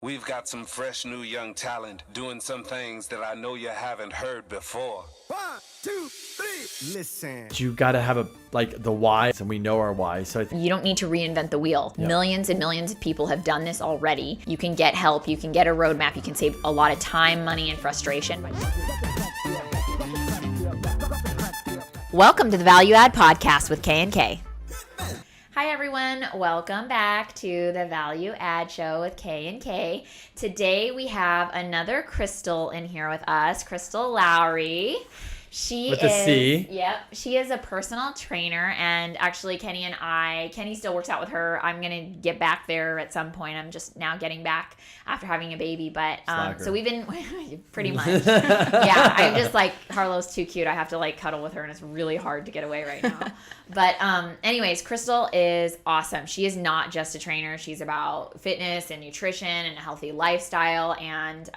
We've got some fresh new young talent doing some things that I know you haven't heard before. 1, 2, 3, listen. You got to have the why, and we know our why. So You don't need to reinvent the wheel. Yeah. Millions and millions of people have done this already. You can get help, you can get a roadmap, you can save a lot of time, money, and frustration. Welcome to the Value Add Podcast with K&K. Hi everyone, welcome back to the Value Add Show with K&K. Today we have another Crystal in here with us, Crystal Lowery. She With a C. Yep. She is a personal trainer, and actually Kenny still works out with her. I'm going to get back there at some point. I'm just now getting back after having a baby, but so we've been pretty much. Yeah, I'm just like, Harlow's too cute. I have to like cuddle with her, and it's really hard to get away right now. But anyways, Crystal is awesome. She is not just a trainer. She's about fitness and nutrition and a healthy lifestyle, and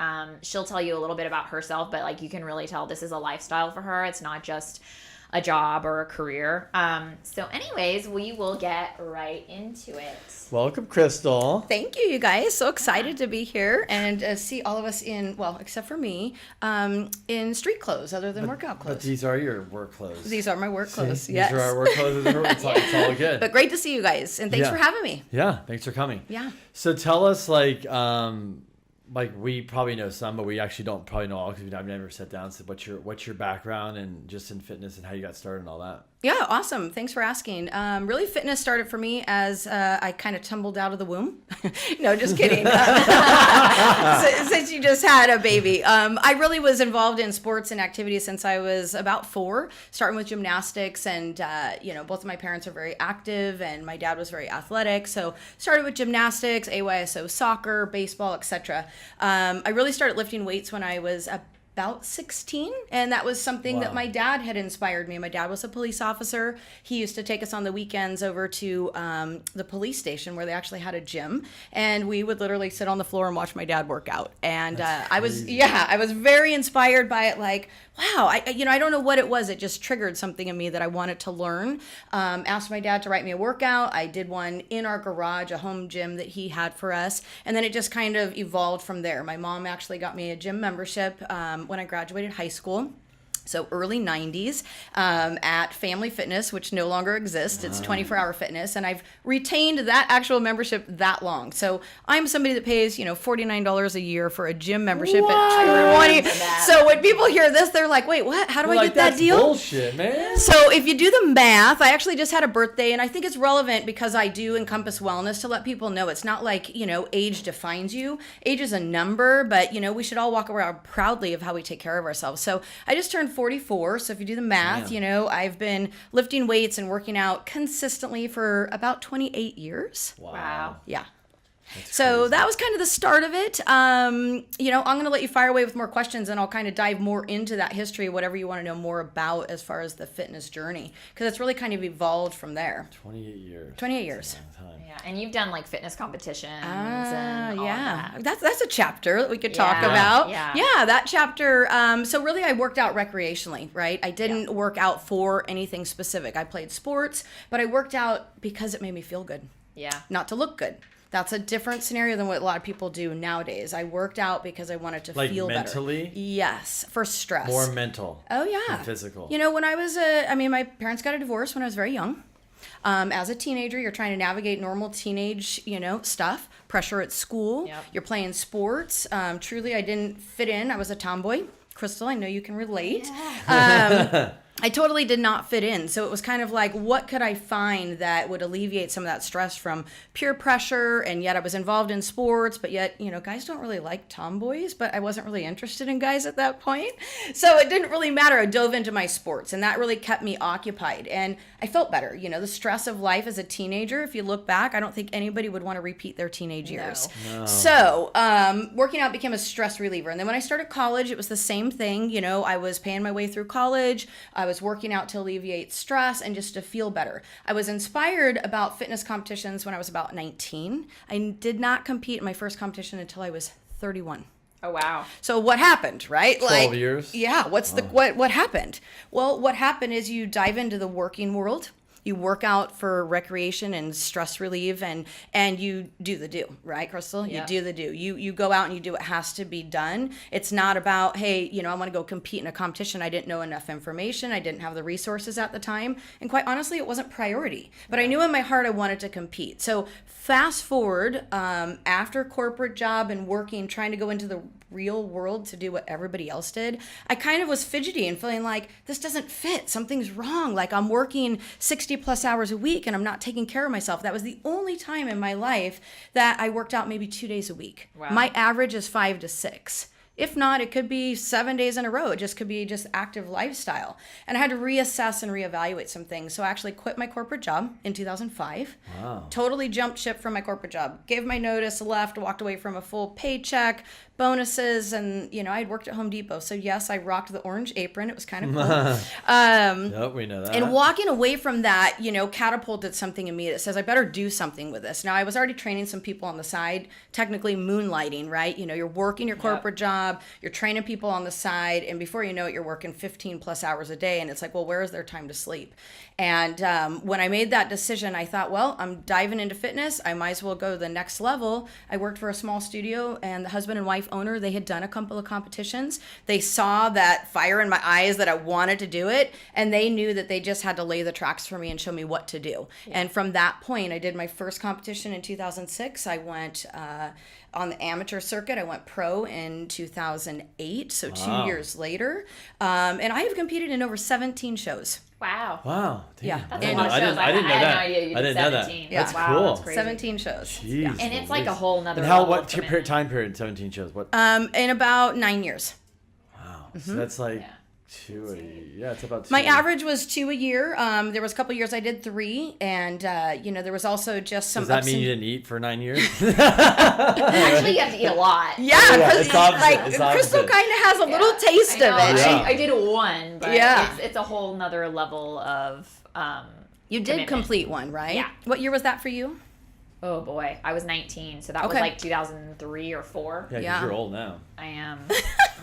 she'll tell you a little bit about herself, but like you can really tell this is a lifestyle for her. It's not just a job or a career. So anyways, we will get right into it. welcome, Crystal. Thank you, you guys. So excited to be here and see all of us in, well, except for me, in street clothes other than workout But clothes. these are your work clothes. These are my work clothes, See? yes. These are our work clothes. It's all good. But great to see you guys, and thanks Yeah. for having me. Yeah, thanks for coming. Yeah. So tell us, like we probably know some, but we actually don't probably know all because I've never sat down. So what's your background and just in fitness and how you got started and all that? Yeah, awesome. Thanks for asking. Really, fitness started for me as I kind of tumbled out of the womb. No, just kidding. Since you just had a baby. I really was involved in sports and activities since I was about 4, starting with gymnastics. And, both of my parents are very active, and my dad was very athletic. So started with gymnastics, AYSO soccer, baseball, etc. I really started lifting weights when I was about 16, and that was something that my dad had inspired me. My dad was a police officer. He used to take us on the weekends over to the police station where they actually had a gym, and we would literally sit on the floor and watch my dad work out. And I was very inspired by it. Like, wow, I don't know what it was. It just triggered something in me that I wanted to learn. Asked my dad to write me a workout. I did one in our garage, a home gym that he had for us, and then it just kind of evolved from there. My mom actually got me a gym membership when I graduated high school. So early 90s at Family Fitness, which no longer exists. It's 24-hour fitness, and I've retained that actual membership that long. So I'm somebody that pays, $49 a year for a gym membership at 20. So when people hear this, they're like, "Wait, what? How do I get that deal?" Bullshit, man. So if you do the math, I actually just had a birthday, and I think it's relevant because I do encompass wellness to let people know it's not like, age defines you. Age is a number, but, we should all walk around proudly of how we take care of ourselves. So I just turned 44. So if you do the math, I've been lifting weights and working out consistently for about 28 years. Wow. Yeah. That's So crazy. that was kind of the start of it. I'm going to let you fire away with more questions, and I'll kind of dive more into that history, whatever you want to know more about as far as the fitness journey, because it's really kind of evolved from there. 28 years. 28 years. That's a long time. Yeah, and you've done like fitness competitions and all Yeah, of that. that's a chapter that we could talk Yeah. about. Yeah. That chapter. So really, I worked out recreationally, right? I didn't work out for anything specific. I played sports, but I worked out because it made me feel good, Yeah. not to look good. That's a different scenario than what a lot of people do nowadays. I worked out because I wanted to Like feel mentally? better. Yes, for stress. More mental. Oh yeah. Than physical. When I was my parents got a divorce when I was very young. As a teenager, you're trying to navigate normal teenage, stuff, pressure at school. Yep. You're playing sports. Truly, I didn't fit in. I was a tomboy. Crystal, I know you can relate. I totally did not fit in. So it was kind of like, what could I find that would alleviate some of that stress from peer pressure? And yet I was involved in sports, but yet, guys don't really like tomboys, but I wasn't really interested in guys at that point. So it didn't really matter. I dove into my sports, and that really kept me occupied. And I felt better. The stress of life as a teenager, if you look back, I don't think anybody would want to repeat their teenage years. No. So working out became a stress reliever. And then when I started college, it was the same thing. I was paying my way through college. I was working out to alleviate stress and just to feel better. I was inspired about fitness competitions when I was about 19. I did not compete in my first competition until I was 31. Oh, wow. So what happened, right? 12 years? Yeah. What happened? Well, what happened is you dive into the working world. You work out for recreation and stress relief, and you do the do, right, Crystal? You do the do. You go out and you do what has to be done. It's not about, hey, I want to go compete in a competition. I didn't know enough information. I didn't have the resources at the time. And quite honestly, it wasn't priority. But I knew in my heart I wanted to compete. So fast forward, after corporate job and working, trying to go into the real world to do what everybody else did, I kind of was fidgety and feeling like this doesn't fit. Something's wrong. Like I'm working 60 plus hours a week and I'm not taking care of myself. That was the only time in my life that I worked out maybe 2 days a week. Wow. My average is 5 to 6. If not, it could be 7 days in a row. It just could be just active lifestyle. And I had to reassess and reevaluate some things. So I actually quit my corporate job in 2005. Wow. Totally jumped ship from my corporate job. Gave my notice, left, walked away from a full paycheck, bonuses, and I had worked at Home Depot. So yes, I rocked the orange apron. It was kind of cool. Nope, we know that. And walking away from that, catapulted something in me that says I better do something with this. Now I was already training some people on the side, technically moonlighting, right? You're working your corporate job, you're training people on the side, and before you know it, you're working 15 plus hours a day, and it's like, well, where is their time to sleep? And when I made that decision, I thought, well, I'm diving into fitness. I might as well go to the next level. I worked for a small studio, and the husband and wife owner, they had done a couple of competitions. They saw that fire in my eyes that I wanted to do it, and they knew that they just had to lay the tracks for me and show me what to do. Yeah. And from that point, I did my first competition in 2006. I went on the amateur circuit. I went pro in 2008, so 2 years later. And I have competed in over 17 shows. Wow. Wow. Damn. Yeah. That's a lot of shows. I didn't know had that. no idea you did I didn't know that. 17. Yeah. That's wow, cool. That's crazy. 17 shows. Jeez, Yeah. And it's like a whole nother And how, level what of commitment. time period, 17 shows? What? In about 9 years. Wow. So that's like it's about 2. My average was 2 a year. There was a couple years I did 3, and there was also just some. Does that mean you didn't eat for 9 years? Actually, you have to eat a lot. Yeah, it's opposite. It's Crystal opposite. kind of has a little taste of it. Yeah. I did one, but it's a whole nother level of. You did commitment. complete one, right? Yeah. What year was that for you? Oh boy, I was 19, so that was like 2003 or 4. Yeah, 'cause you're old now. I am.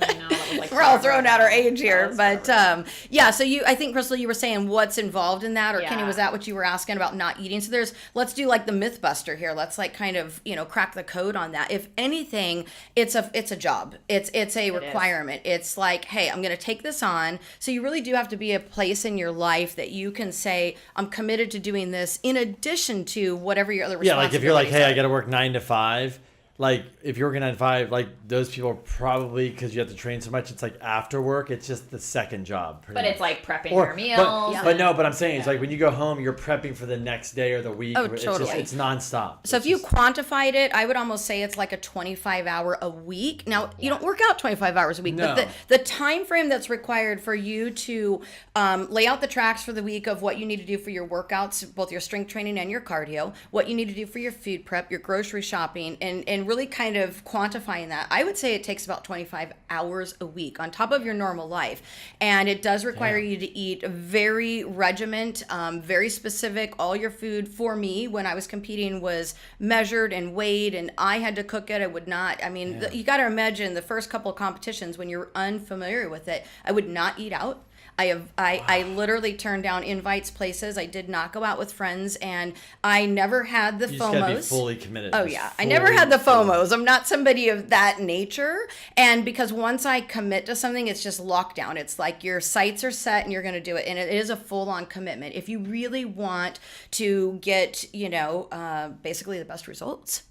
I know. That was like We're all throwing out our age here, That was but so I think Crystal, you were saying what's involved in that, or Kenny, was that what you were asking about not eating? So let's do like the myth buster here. Let's like kind of crack the code on that. If anything, it's a job. It's a requirement. It's like, hey, I'm going to take this on. So you really do have to be a place in your life that you can say, I'm committed to doing this in addition to whatever your other responsibilities. Yeah, like if you're like, hey, I got to work 9 to 5. Like if you're working 9 to 5, like those people are probably, because you have to train so much, it's like after work, it's just the second job. But it's like prepping your meals. But no, but I'm saying it's like when you go home, you're prepping for the next day or the week. Oh, it's totally. It's nonstop. So if you quantified it, I would almost say it's like a 25-hour a week. Now, you don't work out 25 hours a week, but the time frame that's required for you to lay out the tracks for the week of what you need to do for your workouts, both your strength training and your cardio, what you need to do for your food prep, your grocery shopping, and really kind of quantifying that, I would say it takes about 25 hours a week on top of your normal life. And it does require you to eat very regiment, very specific. All your food for me when I was competing was measured and weighed, and I had to cook it. I would not, you got to imagine the first couple of competitions when you're unfamiliar with it, I would not eat out. I literally turned down invites, places. I did not go out with friends, and I never had the FOMOs. You just gotta be fully committed. Oh yeah, I never had the FOMOs. I'm not somebody of that nature, and because once I commit to something, it's just lockdown. It's like your sights are set, and you're going to do it, and it is a full-on commitment. If you really want to get, basically the best results.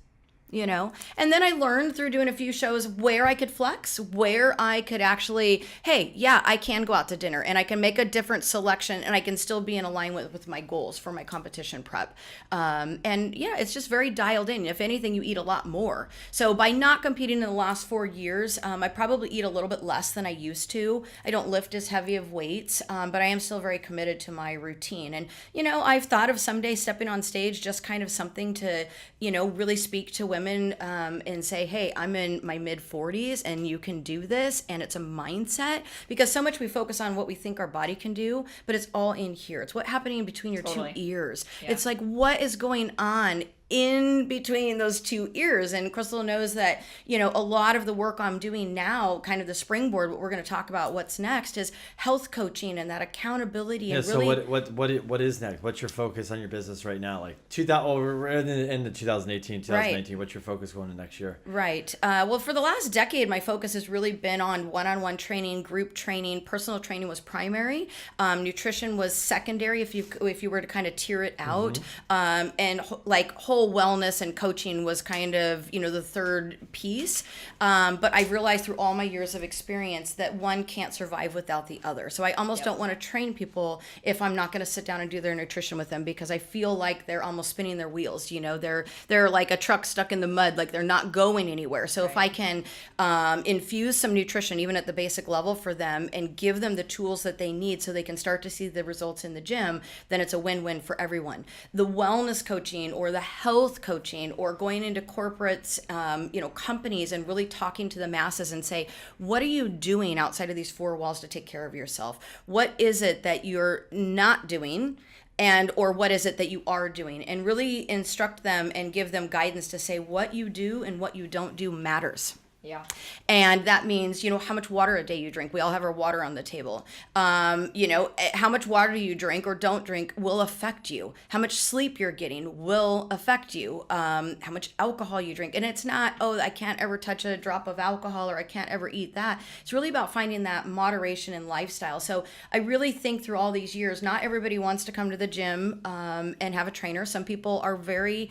And then I learned through doing a few shows where I could flex, where I could actually, hey, yeah, I can go out to dinner and I can make a different selection and I can still be in alignment with my goals for my competition prep. And yeah, it's just very dialed in. If anything, you eat a lot more. So by not competing in the last 4 years, I probably eat a little bit less than I used to. I don't lift as heavy of weights, but I am still very committed to my routine. And, I've thought of someday stepping on stage, just kind of something to, really speak to women and say, hey, I'm in my mid 40s and you can do this. And it's a mindset, because so much we focus on what we think our body can do, but it's all in here. It's what's happening between your two ears. Yeah. It's like, what is going on in between those two ears. And Crystal knows that, a lot of the work I'm doing now, kind of the springboard, what we're going to talk about what's next is health coaching and that accountability. Yeah. And So really, what is next? What's your focus on your business right now? Like we're in the 2018, 2019. Right. What's your focus going into next year? Right. Well, for the last decade, my focus has really been on one-on-one training, group training. Personal training was primary. Nutrition was secondary if you were to kind of tier it out. And whole wellness and coaching was kind of, the third piece. But I realized through all my years of experience that one can't survive without the other. So I almost don't want to train people if I'm not going to sit down and do their nutrition with them, because I feel like they're almost spinning their wheels. They're like a truck stuck in the mud, like they're not going anywhere. So if I can infuse some nutrition, even at the basic level for them, and give them the tools that they need so they can start to see the results in the gym, then it's a win-win for everyone. The wellness coaching or the health coaching or going into corporates, companies, and really talking to the masses and say, what are you doing outside of these four walls to take care of yourself? What is it that you're not doing? Or what is it that you are doing? And really instruct them and give them guidance to say what you do and what you don't do matters. Yeah. And that means, how much water a day you drink. We all have our water on the table. How much water you drink or don't drink will affect you. How much sleep you're getting will affect you. How much alcohol you drink. And it's not, I can't ever touch a drop of alcohol or I can't ever eat that. It's really about finding that moderation in lifestyle. So I really think through all these years, not everybody wants to come to the gym and have a trainer. Some people are very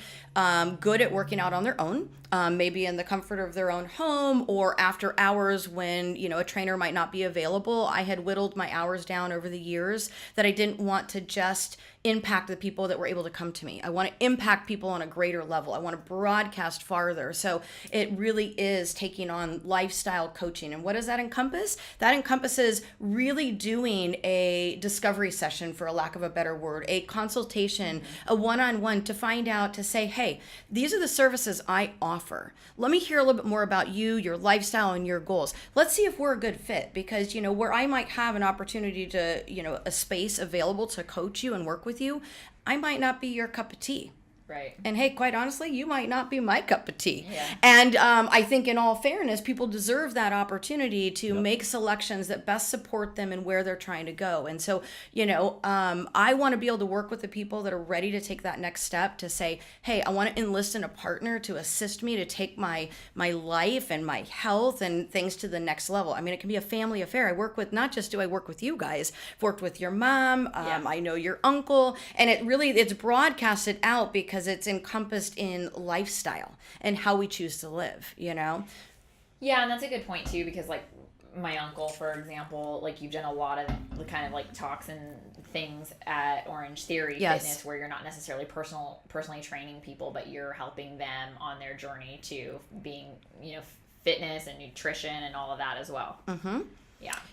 good at working out on their own. Maybe in the comfort of their own home or after hours when, a trainer might not be available. I had whittled my hours down over the years that I didn't want to just impact the people that were able to come to me. I want to impact people on a greater level. I want to broadcast farther. So it really is taking on lifestyle coaching. And what does that encompass? That encompasses really doing a discovery session, for a lack of a better word, a consultation, a one-on-one to find out, to say, hey, these are the services I offer. Let me hear a little bit more about you, your lifestyle, and your goals. Let's see if we're a good fit, because, where I might have an opportunity to, a space available to coach you and work with you, I might not be your cup of tea. Right. And hey, quite honestly, you might not be my cup of tea. Yeah. And I think in all fairness, people deserve that opportunity to make selections that best support them and where they're trying to go. And so, I want to be able to work with the people that are ready to take that next step, to say, hey, I want to enlist in a partner to assist me to take my life and my health and things to the next level. I mean, it can be a family affair. I work with, not just do I work with you guys, I've worked with your mom, I know your uncle, and it's broadcasted out because it's encompassed in lifestyle and how we choose to live, Yeah, and that's a good point too, because like my uncle, for example, like you've done a lot of the kind of like talks and things at Orange Theory Fitness, where you're not necessarily personally training people, but you're helping them on their journey to being, fitness and nutrition and all of that as well. Mm-hmm.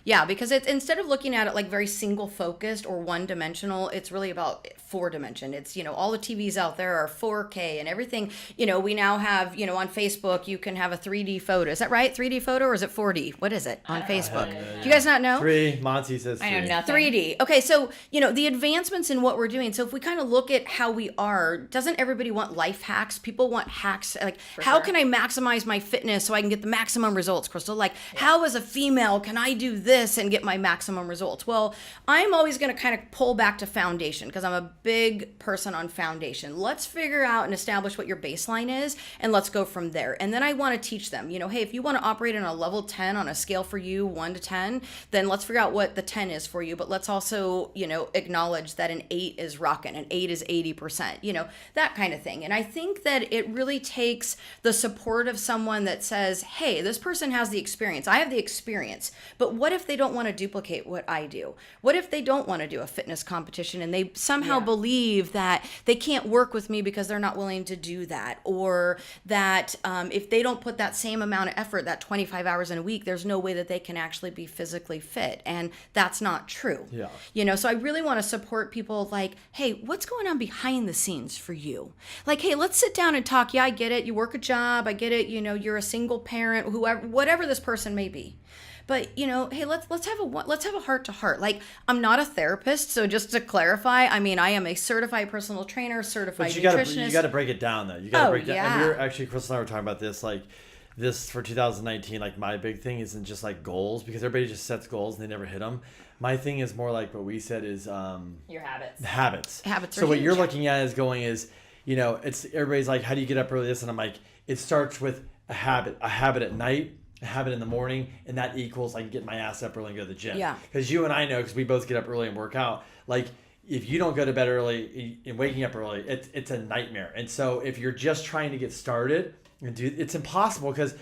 Yeah, because it's, instead of looking at it like very single focused or one dimensional, it's really about 4-dimension. It's, all the TVs out there are 4K and everything. We now have, on Facebook, you can have a 3D photo. Is that right? 3D photo, or is it 4D? What is it on Facebook? Do you guys not know? 3. Monty says 3. I know nothing. 3D. Okay, so, the advancements in what we're doing. So if we kind of look at how we are, doesn't everybody want life hacks? People want hacks. Like, how can I maximize my fitness so I can get the maximum results, Crystal? Like, how as a female can I do this and get my maximum results? Well, I'm always going to kind of pull back to foundation, because I'm a big person on foundation. Let's figure out and establish what your baseline is, and let's go from there. And then I want to teach them, hey, if you want to operate on a level 10 on a scale for you, 1 to 10, then let's figure out what the 10 is for you. But let's also, acknowledge that an 8 is rocking, an 8 is 80%, that kind of thing. And I think that it really takes the support of someone that says, hey, this person has the experience. I have the experience, but what if they don't want to duplicate what I do? What if they don't want to do a fitness competition and they somehow believe that they can't work with me because they're not willing to do that? Or that if they don't put that same amount of effort, that 25 hours in a week, there's no way that they can actually be physically fit. And that's not true. Yeah. So I really want to support people like, hey, what's going on behind the scenes for you? Like, hey, let's sit down and talk. Yeah, I get it. You work a job. I get it. You're a single parent, whoever, whatever this person may be. But, hey, let's have a heart to heart. Like, I'm not a therapist, so just to clarify, I mean, I am a certified personal trainer, certified nutritionist. You got to break it down though. You got to break it down. Yeah. And we were actually, Crystal and I were talking about this, like this for 2019. Like my big thing isn't just like goals, because everybody just sets goals and they never hit them. My thing is more like what we said is your habits. Habits are So what huge. you're looking at is it's everybody's like, how do you get up early? This, and I'm like, it starts with a habit at night, a habit in the morning, and that equals I can get my ass up early and go to the gym. Yeah. Because you and I know, because we both get up early and work out, like if you don't go to bed early and waking up early, it's a nightmare. And so if you're just trying to get started, it's impossible, because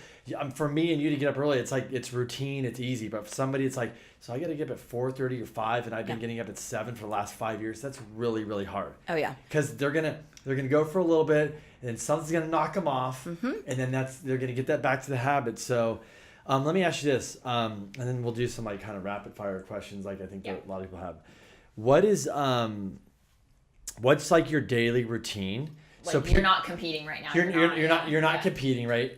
for me and you to get up early, it's like it's routine, it's easy. But for somebody, it's like, so I got to get up at 4:30 or 5, and I've been getting up at 7 for the last 5 years. That's really, really hard. Oh yeah. Because they're gonna go for a little bit, and then something's gonna knock them off, and then they're gonna get that back to the habit. So let me ask you this, and then we'll do some like kind of rapid fire questions, like I think that a lot of people have. What is what's like your daily routine? Like, you're not competing right now. You're not competing, right?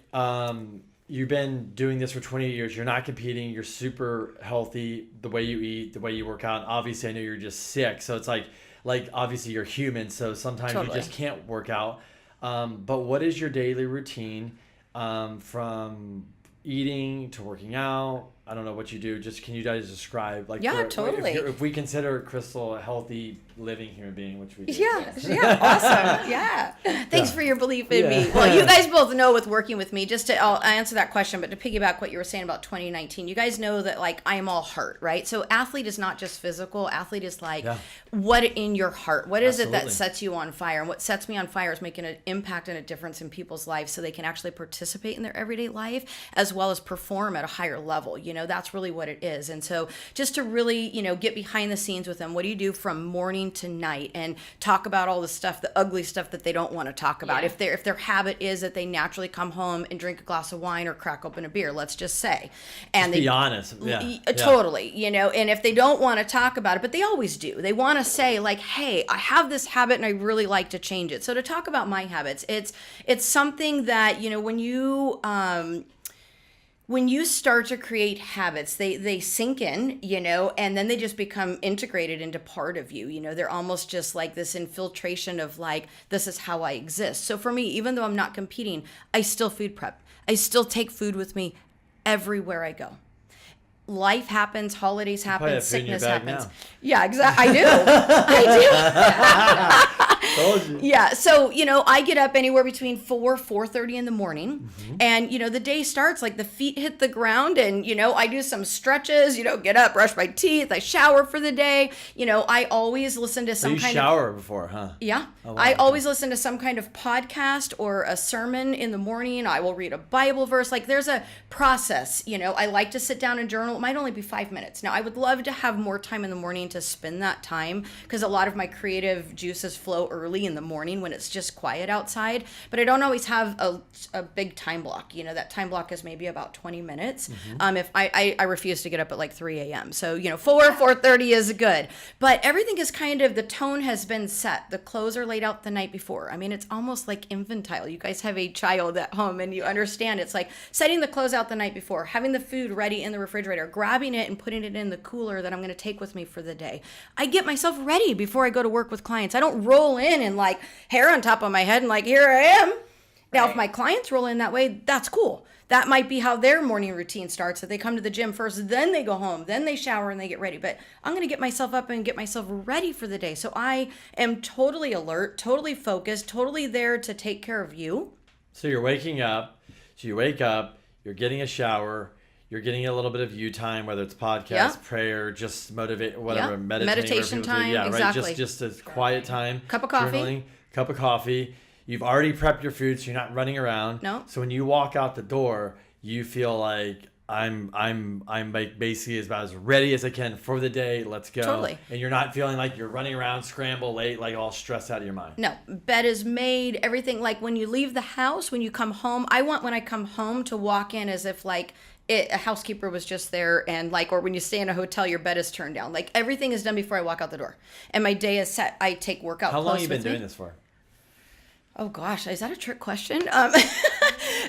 You've been doing this for 28 years. You're not competing. You're super healthy. The way you eat, the way you work out. Obviously, I know you're just sick, so it's like obviously you're human, so sometimes you just can't work out. But what is your daily routine, from eating to working out? I don't know what you do. Just can you guys describe, like, totally. If we consider Crystal a healthy living human being, which we do. Yeah, awesome. Yeah. Thanks for your belief in me. Well, you guys both know with working with me, I'll answer that question, but to piggyback what you were saying about 2019, you guys know that like I'm all heart, right? So athlete is not just physical. Athlete is like what in your heart? What is it that sets you on fire? And what sets me on fire is making an impact and a difference in people's lives so they can actually participate in their everyday life as well as perform at a higher level. That's really what it is. And so just to really, get behind the scenes with them, what do you do from morning to night, and talk about all the stuff, the ugly stuff that they don't want to talk about. If their habit is that they naturally come home and drink a glass of wine or crack open a beer, let's just say. And be honest. Totally, and if they don't want to talk about it, but they always do. They want to say like, hey, I have this habit and I really like to change it. So to talk about my habits, it's something that, when you start to create habits, they sink in, and then they just become integrated into part of you. They're almost just like this infiltration of like, this is how I exist. So for me, even though I'm not competing, I still food prep. I still take food with me everywhere I go. Life happens, holidays happen, sickness happens. Now. Yeah, exactly. I do. Told you. Yeah, so I get up anywhere between 4:30 in the morning, and the day starts like the feet hit the ground, and I do some stretches, get up, brush my teeth, I shower for the day. I always listen to some kind of shower before, huh? Yeah. Oh, wow. I always listen to some kind of podcast or a sermon in the morning. I will read a Bible verse. Like, there's a process, I like to sit down and journal. It might only be 5 minutes. Now, I would love to have more time in the morning to spend that time, because a lot of my creative juices flow early in the morning when it's just quiet outside. But I don't always have a big time block. That time block is maybe about 20 minutes. If I refuse to get up at like 3 a.m. So, 4:30 is good. But everything is kind of, the tone has been set. The clothes are laid out the night before. I mean, it's almost like infantile. You guys have a child at home and you understand it's like setting the clothes out the night before, having the food ready in the refrigerator, grabbing it and putting it in the cooler that I'm going to take with me for the day. I get myself ready before I go to work with clients. I don't roll in and like hair on top of my head and like, here I am. Now, if my clients roll in that way, that's cool. That might be how their morning routine starts. That they come to the gym first, then they go home, then they shower and they get ready. But I'm going to get myself up and get myself ready for the day. So I am totally alert, totally focused, totally there to take care of you. So you're waking up. So you wake up, you're getting a shower, you're getting a little bit of you time, whether it's podcast, prayer, just motivate, whatever, meditation time. Yeah, exactly. Right. Just a quiet time. Cup of coffee. Journaling, cup of coffee. You've already prepped your food, so you're not running around. No. So when you walk out the door, you feel like I'm like basically about as ready as I can for the day. Let's go. Totally. And you're not feeling like you're running around, scramble late, like all stressed out of your mind. No, bed is made, everything. Like when you leave the house, when you come home, I want when I come home to walk in as if like a housekeeper was just there, and like, or when you stay in a hotel, your bed is turned down. Like everything is done before I walk out the door, and my day is set. I take workout. How long have you been doing this for? Oh gosh, is that a trick question?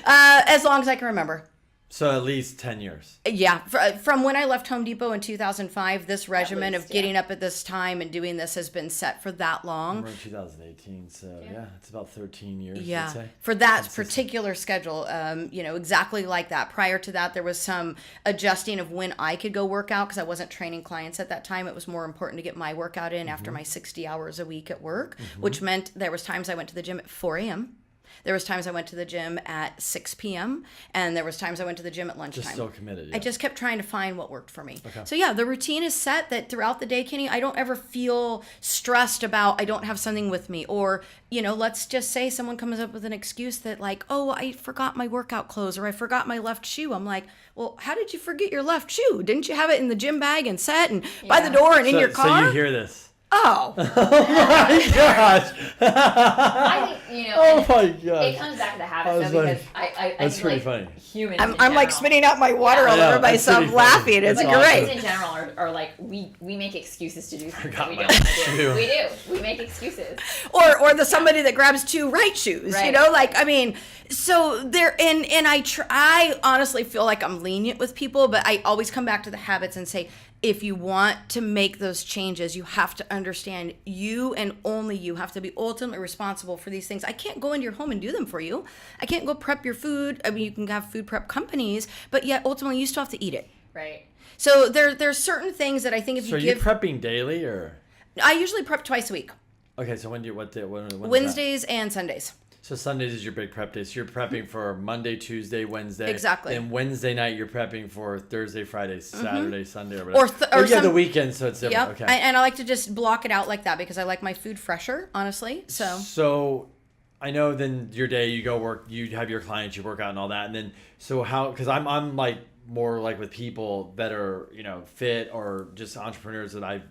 As long as I can remember. So at least 10 years. Yeah, from when I left Home Depot in 2005, this regimen of getting up at this time and doing this has been set for that long. We're in 2018, so yeah, it's about 13 years. Yeah, I'd say. for that particular schedule, exactly like that. Prior to that, there was some adjusting of when I could go work out because I wasn't training clients at that time. It was more important to get my workout in after my 60 hours a week at work, which meant there was times I went to the gym at 4 a.m. There was times I went to the gym at 6 p.m. and there was times I went to the gym at lunchtime. Just so committed. Yeah. I just kept trying to find what worked for me. Okay. So yeah, the routine is set that throughout the day, Kenny, I don't ever feel stressed about I don't have something with me. Or, let's just say someone comes up with an excuse that like, oh, I forgot my workout clothes or I forgot my left shoe. I'm like, well, how did you forget your left shoe? Didn't you have it in the gym bag and set and by the door and in your car? So you hear this. Oh. Oh my gosh. I think, oh my gosh. it comes back to the habits though, because I that's think, pretty like, funny. Humans I'm like spitting out my water all over myself laughing. It's but great. humans in general are like, we make excuses to do things that we my don't want to shoe. do. We do. We make excuses. Or the somebody that grabs two right shoes, Right. So there, and I honestly feel like I'm lenient with people, but I always come back to the habits and say, if you want to make those changes, you have to understand you and only you have to be ultimately responsible for these things. I can't go into your home and do them for you. I can't go prep your food. I mean, you can have food prep companies, but yet ultimately you still have to eat it. Right. So there's certain things that I think if So you are give. you prepping daily or? I usually prep twice a week. Okay, so when is that? Wednesdays and Sundays. So Sundays is your big prep day. So you're prepping for Monday, Tuesday, Wednesday. Exactly. And Wednesday night you're prepping for Thursday, Friday, Saturday, Sunday, or whatever. Or the weekend, so it's different. Yep. Okay. And I like to just block it out like that because I like my food fresher, honestly. So I know then your day you go work, you have your clients, you work out and all that, and then so how? Because I'm like more like with people that are fit or just entrepreneurs that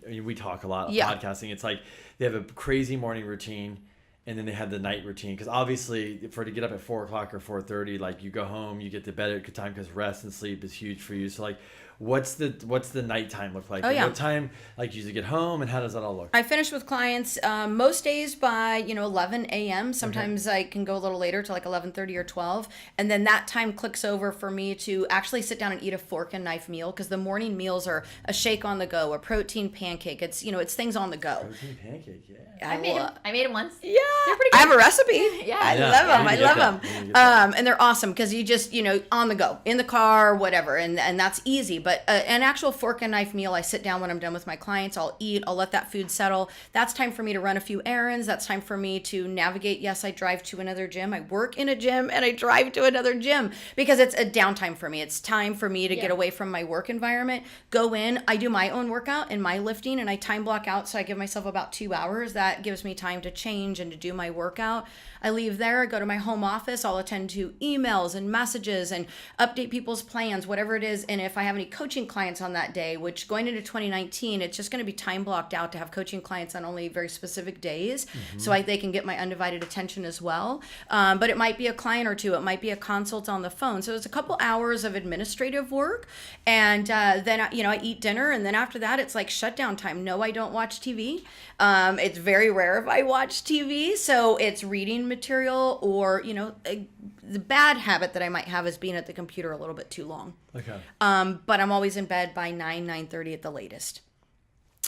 we talk a lot podcasting. It's like they have a crazy morning routine. And then they have the night routine because obviously to get up at 4 o'clock or 4:30, like you go home, you get to bed at a good time because rest and sleep is huge for you. So like, what's the nighttime look like? Oh, yeah. What time you usually get home and how does that all look? I finish with clients most days by 11 a.m. Sometimes I can go a little later to like 11:30 or 12, and then that time clicks over for me to actually sit down and eat a fork and knife meal because the morning meals are a shake on the go, a protein pancake. It's it's things on the go. Protein pancake, yeah. I made them once. Yeah, they're pretty good. I have a recipe. Yeah. I love them. I love them. And they're awesome because you just on the go, in the car, whatever, and that's easy. But an actual fork and knife meal, I sit down when I'm done with my clients. I'll eat. I'll let that food settle. That's time for me to run a few errands. That's time for me to navigate. Yes, I drive to another gym. I work in a gym and I drive to another gym because it's a downtime for me. It's time for me to get away from my work environment. Go in. I do my own workout and my lifting, and I time block out. So I give myself about 2 hours. That gives me time to change and to do my workout. I leave there, I go to my home office, I'll attend to emails and messages and update people's plans, whatever it is. And if I have any coaching clients on that day, which going into 2019, it's just going to be time blocked out to have coaching clients on only very specific days so they can get my undivided attention as well. But it might be a client or two, it might be a consult on the phone. So it's a couple hours of administrative work. And then, I eat dinner. And then after that, it's like shutdown time. No, I don't watch TV. It's very rare if I watch TV. So it's reading material or, the bad habit that I might have is being at the computer a little bit too long. Okay. But I'm always in bed by 9:30 at the latest.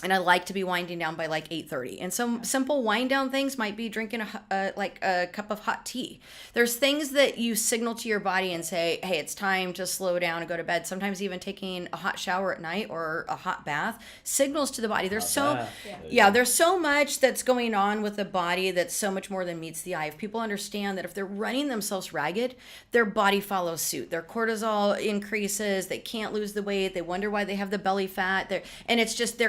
And I like to be winding down by like 8:30. And some simple wind down things might be drinking a cup of hot tea. There's things that you signal to your body and say, hey, it's time to slow down and go to bed. Sometimes even taking a hot shower at night or a hot bath signals to the body. There's there's so much that's going on with the body that's so much more than meets the eye. If people understand that if they're running themselves ragged, their body follows suit. Their cortisol increases. They can't lose the weight. They wonder why they have the belly fat. They're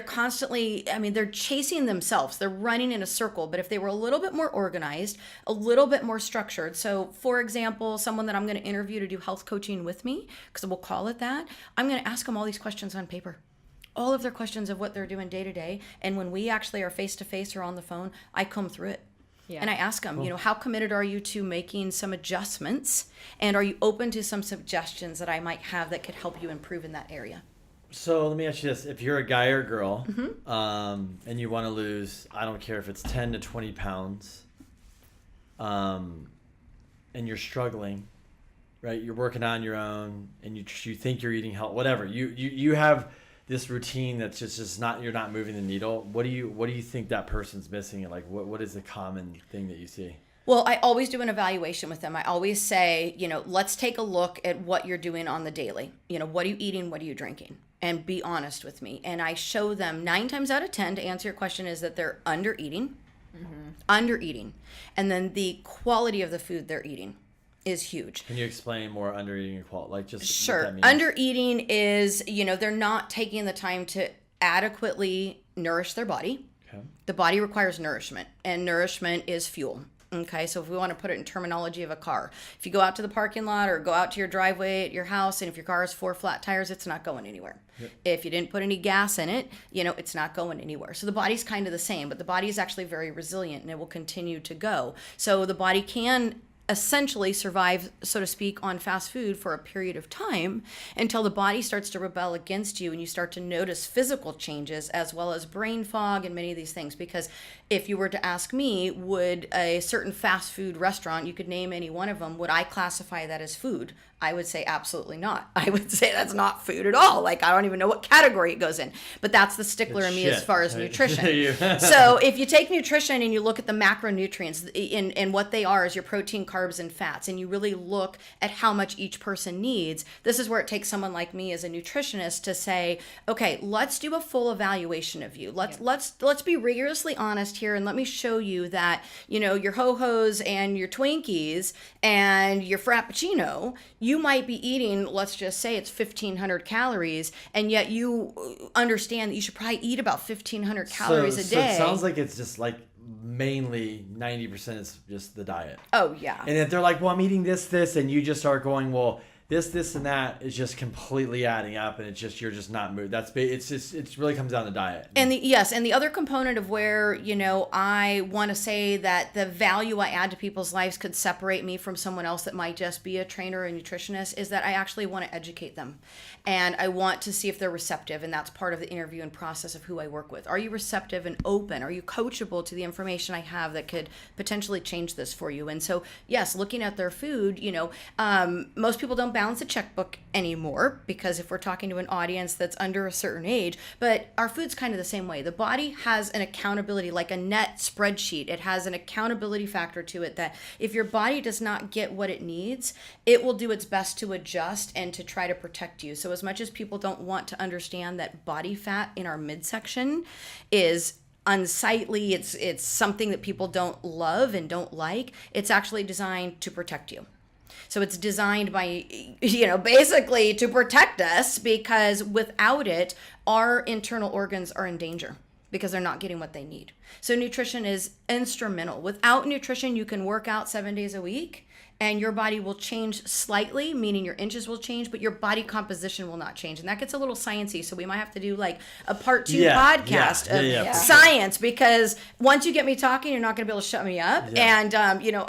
constantly, they're chasing themselves. They're running in a circle. But if they were a little bit more organized, a little bit more structured. So for example, someone that I'm going to interview to do health coaching with me, because we'll call it that, I'm going to ask them all these questions on paper. All of their questions of what they're doing day to day. And when we actually are face to face or on the phone, I comb through it. Yeah. And I ask them, how committed are you to making some adjustments? And are you open to some suggestions that I might have that could help you improve in that area? So let me ask you this. If you're a guy or girl and you want to lose, I don't care if it's 10 to 20 pounds, and you're struggling, right? You're working on your own, and you think you're eating health, whatever. You have this routine that's just not, you're not moving the needle. What do you think that person's missing? And like, what is the common thing that you see? Well, I always do an evaluation with them. I always say, let's take a look at what you're doing on the daily. What are you eating? What are you drinking? And be honest with me. And I show them 9 times out of 10, to answer your question, is that they're under eating. And then the quality of the food they're eating is huge. Can you explain more under eating and quality? Like, just sure. What that means? Under eating is, they're not taking the time to adequately nourish their body. Okay. The body requires nourishment, and nourishment is fuel. Okay, so if we want to put it in terminology of a car, if you go out to the parking lot or go out to your driveway at your house, and if your car has 4 flat tires, it's not going anywhere. Yep. If you didn't put any gas in it, it's not going anywhere. So the body's kind of the same, but the body is actually very resilient, and it will continue to go. So the body can essentially survive, so to speak, on fast food for a period of time until the body starts to rebel against you and you start to notice physical changes as well as brain fog and many of these things. Because if you were to ask me, would a certain fast food restaurant, you could name any one of them, would I classify that as food? I would say absolutely not. I would say that's not food at all. Like, I don't even know what category it goes in. But that's the stickler in me as far as nutrition. So if you take nutrition and you look at the macronutrients and what they are is your protein, carbs, and fats, and you really look at how much each person needs, this is where it takes someone like me as a nutritionist to say, okay, let's do a full evaluation of you. Let's be rigorously honest here, and let me show you that, your ho-hos and your Twinkies and your Frappuccino, you might be eating, let's just say it's 1,500 calories, and yet you understand that you should probably eat about 1,500 calories a day. So it sounds like it's just like mainly 90% is just the diet. Oh, yeah. And if they're like, well, I'm eating this, and you just start going, well, this, and that is just completely adding up, and it's just, you're just not moved. It really comes down to diet. And the other component of where, I want to say that the value I add to people's lives could separate me from someone else that might just be a trainer or a nutritionist is that I actually want to educate them. And I want to see if they're receptive, and that's part of the interview and process of who I work with. Are you receptive and open? Are you coachable to the information I have that could potentially change this for you? And so, yes, looking at their food, most people don't balance a checkbook anymore, because if we're talking to an audience that's under a certain age, but our food's kind of the same way. The body has an accountability, like a net spreadsheet. It has an accountability factor to it that if your body does not get what it needs, it will do its best to adjust and to try to protect you. So as much as people don't want to understand that body fat in our midsection is unsightly, it's something that people don't love and don't like, it's actually designed to protect you. So it's designed by, basically to protect us, because without it, our internal organs are in danger because they're not getting what they need. So nutrition is instrumental. Without nutrition, you can work out 7 days a week and your body will change slightly, meaning your inches will change, but your body composition will not change. And that gets a little sciencey, so we might have to do like a part 2 podcast of science, because once you get me talking, you're not going to be able to shut me up. Yeah. And,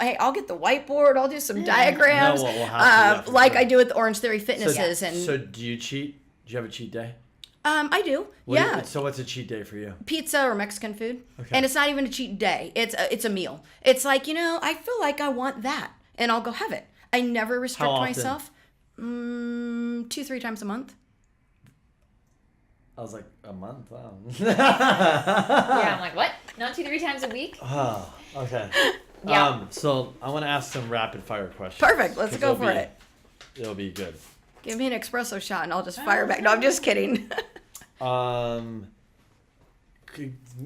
hey, I'll get the whiteboard, I'll do some diagrams, we'll have to, like I do at the Orange Theory Fitnesses. So do you cheat? Do you have a cheat day? I do. So what's a cheat day for you? Pizza or Mexican food. Okay. And it's not even a cheat day. It's a meal. It's like, I feel like I want that, and I'll go have it. I never restrict myself. 2-3 times a month. I was like, a month? Wow. Yeah, I'm like, what? Not 2-3 times a week? Oh, okay. Yeah. So I want to ask some rapid fire questions. Perfect. Let's go for it. It'll be good. Give me an espresso shot and I'll just fire back. No, I'm just kidding.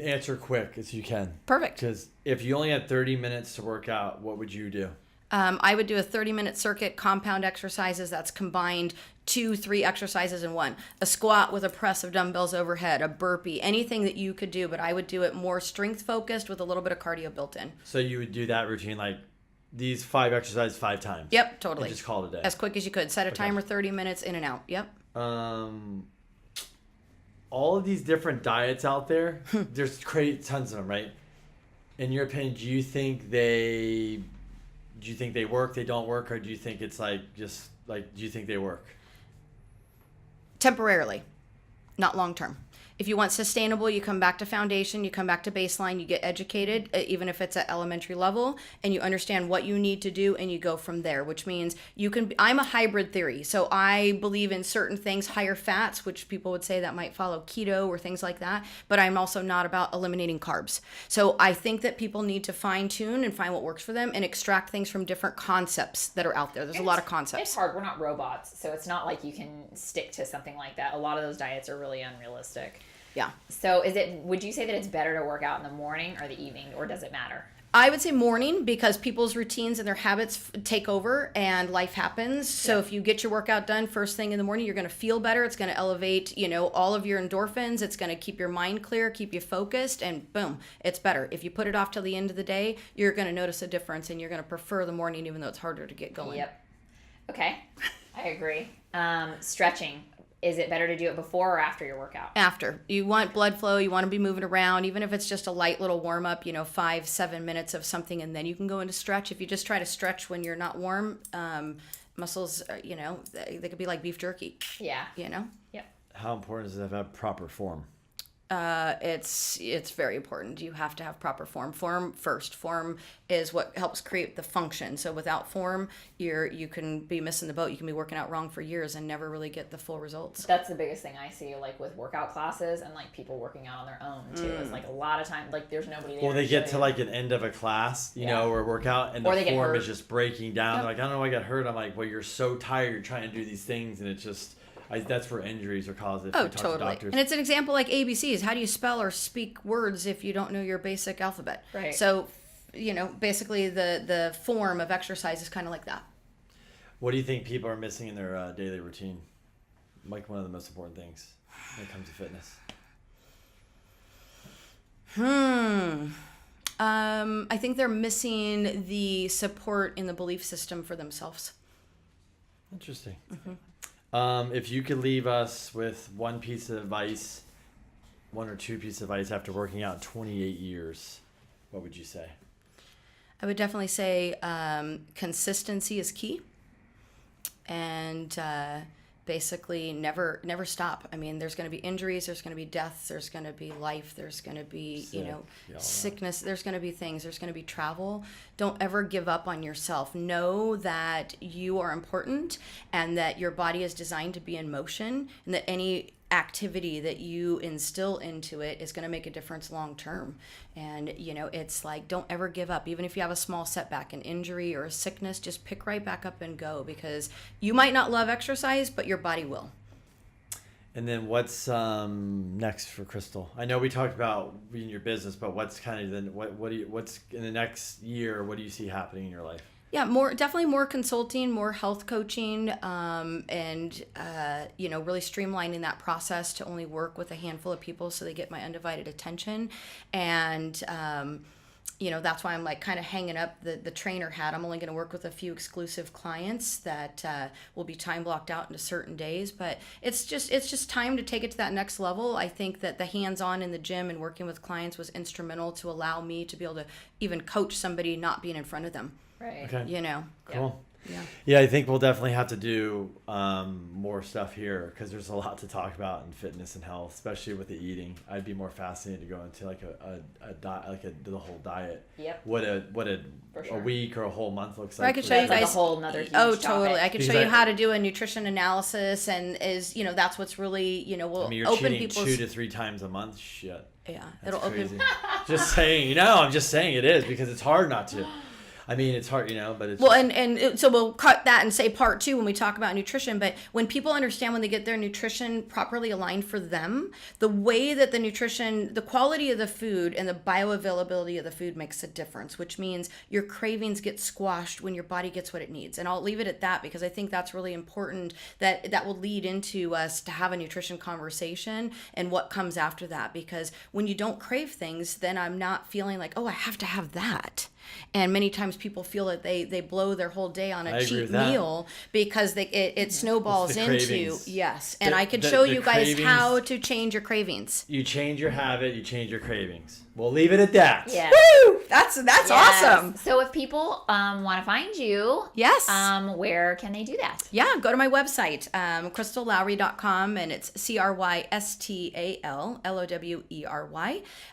Answer quick as you can. Perfect. Because if you only had 30 minutes to work out, what would you do? I would do a 30-minute circuit, compound exercises. That's combined 2-3 exercises in one. A squat with a press of dumbbells overhead, a burpee, anything that you could do. But I would do it more strength-focused with a little bit of cardio built in. So you would do that routine like these 5 exercises 5 times? Yep, totally. And just call it a day? As quick as you could. Set a timer, 30 minutes, in and out. Yep. All of these different diets out there, there's tons of them, right? In your opinion, do you think they work, they don't work, or do you think it's do you think they work? Temporarily, not long term. If you want sustainable, you come back to foundation, you come back to baseline, you get educated, even if it's at elementary level, and you understand what you need to do, and you go from there, which means I'm a hybrid theory. So I believe in certain things, higher fats, which people would say that might follow keto or things like that, but I'm also not about eliminating carbs. So I think that people need to fine tune and find what works for them and extract things from different concepts that are out there. There's a lot of concepts. It's hard. We're not robots, so it's not like you can stick to something like that. A lot of those diets are really unrealistic. Yeah. So would you say that it's better to work out in the morning or the evening, or does it matter? I would say morning, because people's routines and their habits take over and life happens. So if you get your workout done first thing in the morning, you're going to feel better. It's going to elevate, all of your endorphins. It's going to keep your mind clear, keep you focused, and boom, it's better. If you put it off till the end of the day, you're going to notice a difference, and you're going to prefer the morning, even though it's harder to get going. Yep. Okay. I agree. Stretching. Is it better to do it before or after your workout? After. You want blood flow. You want to be moving around, even if it's just a light little warm up, 5-7 minutes of something, and then you can go into stretch. If you just try to stretch when you're not warm, muscles, they could be like beef jerky. Yeah. Yep. How important is it to have proper form? It's very important. You have to have proper form. Form first. Form is what helps create the function. So without form, you can be missing the boat. You can be working out wrong for years and never really get the full results. That's the biggest thing I see, like with workout classes and like people working out on their own too. It's like a lot of time, like there's nobody there. Well, they get to like an end of a class, or workout, and the form is just breaking down. They're like, I don't know, I got hurt. I'm like, well, you're so tired. You're trying to do these things, and it's just. That's where injuries are caused. Oh, totally. And it's an example like ABCs. How do you spell or speak words if you don't know your basic alphabet? Right. So, basically the form of exercise is kind of like that. What do you think people are missing in their daily routine? Like one of the most important things when it comes to fitness? I think they're missing the support in the belief system for themselves. Interesting. Mm-hmm. If you could leave us with one piece of advice, one or two pieces of advice after working out 28 years, what would you say? I would definitely say consistency is key, and basically never stop. I mean, there's going to be injuries, there's going to be deaths, there's going to be life, there's going to be sickness, there's going to be things, there's going to be travel. Don't ever give up on yourself. Know that you are important and that your body is designed to be in motion, and that any activity that you instill into it is going to make a difference long term. And it's like, don't ever give up. Even if you have a small setback, an injury or a sickness, just pick right back up and go, because you might not love exercise, but your body will. And then what's next for Crystal? I know we talked about in your business, but what's kind of what's in the next year? What do you see happening in your life? Yeah, definitely more consulting, more health coaching, and really streamlining that process to only work with a handful of people so they get my undivided attention. And that's why I'm like kind of hanging up the trainer hat. I'm only going to work with a few exclusive clients that will be time blocked out into certain days. But it's just time to take it to that next level. I think that the hands-on in the gym and working with clients was instrumental to allow me to be able to even coach somebody not being in front of them. Right. Okay. Cool. Yeah. Yeah, I think we'll definitely have to do more stuff here, because there's a lot to talk about in fitness and health, especially with the eating. I'd be more fascinated to go into like a diet, like the whole diet. Yep. What a week or a whole month looks like. I could show you guys like a whole nother huge totally. topic. I could show you how to do a nutrition analysis, and that's what's really will you're open cheating people's 2 to 3 times a month. Shit. Yeah, That's it'll crazy. open. Just saying, I'm just saying it is, because it's hard not to. I mean, it's hard, but it's... Well, so we'll cut that and say part 2 when we talk about nutrition. But when people understand, when they get their nutrition properly aligned for them, the way that the nutrition, the quality of the food and the bioavailability of the food makes a difference, which means your cravings get squashed when your body gets what it needs. And I'll leave it at that, because I think that's really important, that will lead into us to have a nutrition conversation and what comes after that. Because when you don't crave things, then I'm not feeling like, oh, I have to have that. And many times people feel that they blow their whole day on a cheap meal because it snowballs into cravings. Yes. And I could show you guys how to change your cravings. You change your habit, you change your cravings. We'll leave it at that. Yeah. Woo! That's Yes. awesome. So if people want to find you, Yes. Where can they do that? Yeah, go to my website, crystallowry.com, and it's CrystalLowery.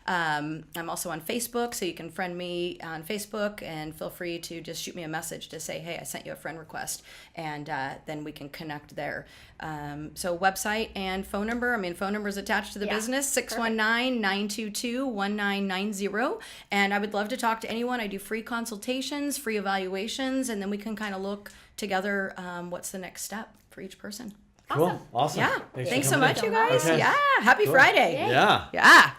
I'm also on Facebook, so you can friend me on Facebook, and feel free to just shoot me a message to say, hey, I sent you a friend request, and then we can connect there. So website and phone number. Phone number is attached to the business, 619-922-1990. And I would love to talk to anyone. I do free consultations, free evaluations, and then we can kind of look together what's the next step for each person. Cool. Awesome. Yeah. Thanks so coming much, in. you guys. Okay. Yeah. Happy Friday. Yeah. Yeah.